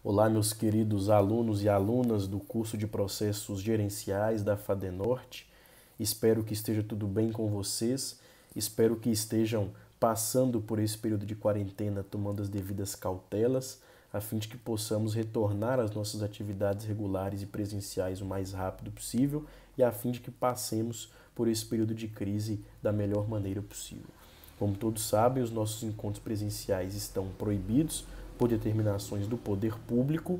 Olá, meus queridos alunos e alunas do curso de Processos Gerenciais da FADENORTE. Espero que esteja tudo bem com vocês. Espero que estejam passando por esse período de quarentena tomando as devidas cautelas, a fim de que possamos retornar às nossas atividades regulares e presenciais o mais rápido possível e a fim de que passemos por esse período de crise da melhor maneira possível. Como todos sabem, os nossos encontros presenciais estão proibidos por determinações do poder público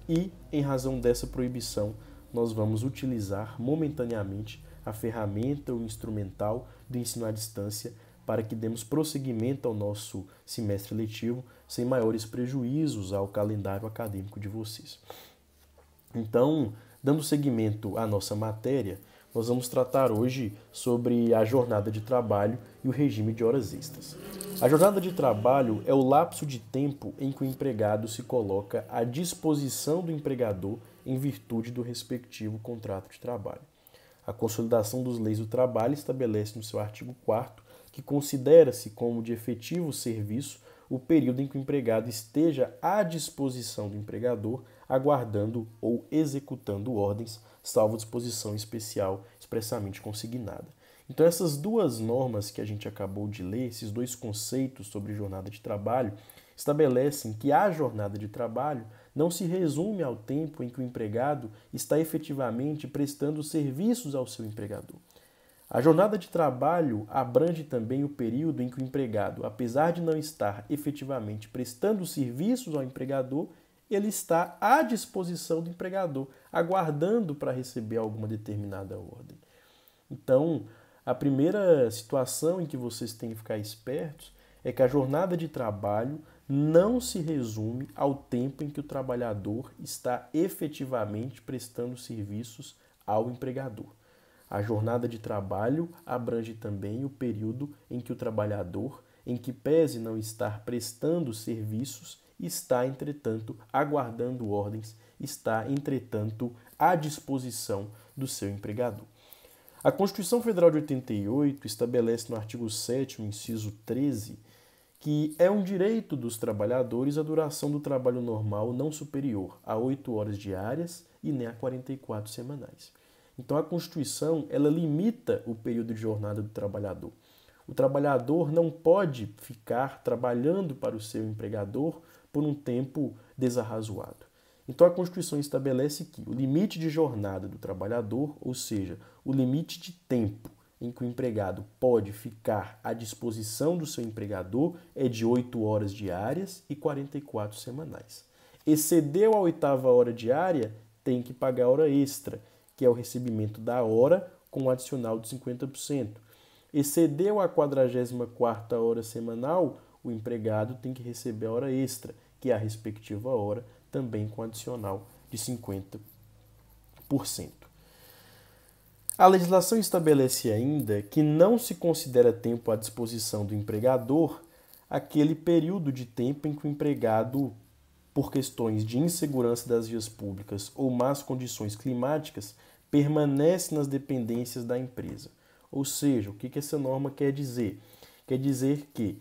e, em razão dessa proibição, nós vamos utilizar momentaneamente a ferramenta ou instrumental do ensino à distância para que demos prosseguimento ao nosso semestre letivo sem maiores prejuízos ao calendário acadêmico de vocês. Então, dando seguimento à nossa matéria, nós vamos tratar hoje sobre a jornada de trabalho e o regime de horas extras. A jornada de trabalho é o lapso de tempo em que o empregado se coloca à disposição do empregador em virtude do respectivo contrato de trabalho. A Consolidação das Leis do Trabalho estabelece no seu artigo 4º que considera-se como de efetivo serviço o período em que o empregado esteja à disposição do empregador, aguardando ou executando ordens, salvo disposição especial expressamente consignada. Então, essas duas normas que a gente acabou de ler, esses dois conceitos sobre jornada de trabalho, estabelecem que a jornada de trabalho não se resume ao tempo em que o empregado está efetivamente prestando serviços ao seu empregador. A jornada de trabalho abrange também o período em que o empregado, apesar de não estar efetivamente prestando serviços ao empregador, ele está à disposição do empregador, aguardando para receber alguma determinada ordem. Então, a primeira situação em que vocês têm que ficar espertos é que a jornada de trabalho não se resume ao tempo em que o trabalhador está efetivamente prestando serviços ao empregador. A jornada de trabalho abrange também o período em que o trabalhador, em que pese não estar prestando serviços, está, entretanto, aguardando ordens, está, entretanto, à disposição do seu empregador. A Constituição Federal de 88 estabelece no artigo 7º, inciso 13, que é um direito dos trabalhadores a duração do trabalho normal não superior a 8 horas diárias e nem a 44 semanais. Então, a Constituição, ela limita o período de jornada do trabalhador. O trabalhador não pode ficar trabalhando para o seu empregador por um tempo desarrazoado. Então, a Constituição estabelece que o limite de jornada do trabalhador, ou seja, o limite de tempo em que o empregado pode ficar à disposição do seu empregador, é de 8 horas diárias e 44 semanais. Excedeu a 8ª hora diária, tem que pagar hora extra, que é o recebimento da hora com um adicional de 50%. Excedeu a 44ª hora semanal, o empregado tem que receber a hora extra, que é a respectiva hora, também com adicional de 50%. A legislação estabelece ainda que não se considera tempo à disposição do empregador aquele período de tempo em que o empregado, por questões de insegurança das vias públicas ou más condições climáticas, permanece nas dependências da empresa. Ou seja, o que essa norma quer dizer? Quer dizer que,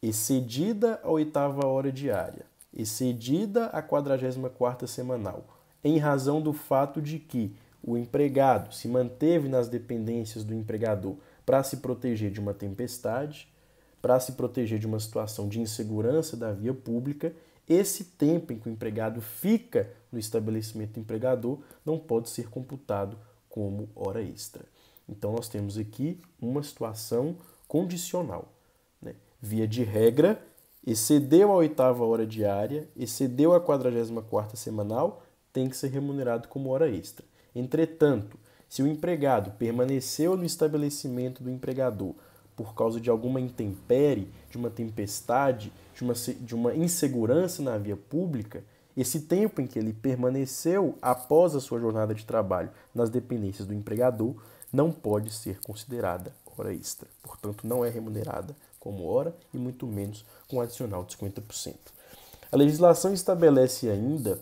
excedida a 8ª hora diária, excedida a 44ª semanal, em razão do fato de que o empregado se manteve nas dependências do empregador para se proteger de uma tempestade, para se proteger de uma situação de insegurança da via pública, esse tempo em que o empregado fica no estabelecimento do empregador não pode ser computado como hora extra. Então, nós temos aqui uma situação condicional. Via de regra, excedeu a 8ª hora diária, excedeu a 44ª semanal, tem que ser remunerado como hora extra. Entretanto, se o empregado permaneceu no estabelecimento do empregador por causa de alguma intempérie, de uma tempestade, de uma insegurança na via pública, esse tempo em que ele permaneceu após a sua jornada de trabalho nas dependências do empregador não pode ser considerada hora extra. Portanto, não é remunerada como hora e muito menos com adicional de 50%. A legislação estabelece ainda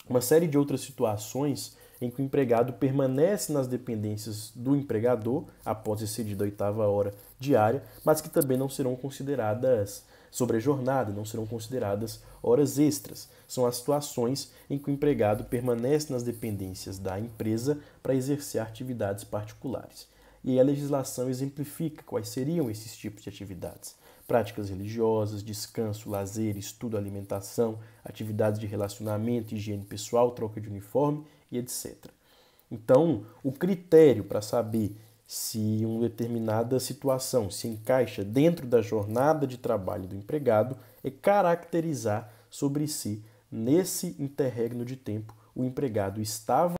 uma série de outras situações em que o empregado permanece nas dependências do empregador após excedida a 8ª hora diária, mas que também não serão consideradas sobre a jornada, não serão consideradas horas extras. São as situações em que o empregado permanece nas dependências da empresa para exercer atividades particulares. E aí a legislação exemplifica quais seriam esses tipos de atividades. Práticas religiosas, descanso, lazer, estudo, alimentação, atividades de relacionamento, higiene pessoal, troca de uniforme e etc. Então, o critério para saber se uma determinada situação se encaixa dentro da jornada de trabalho do empregado é caracterizar sobre si, nesse interregno de tempo, o empregado estava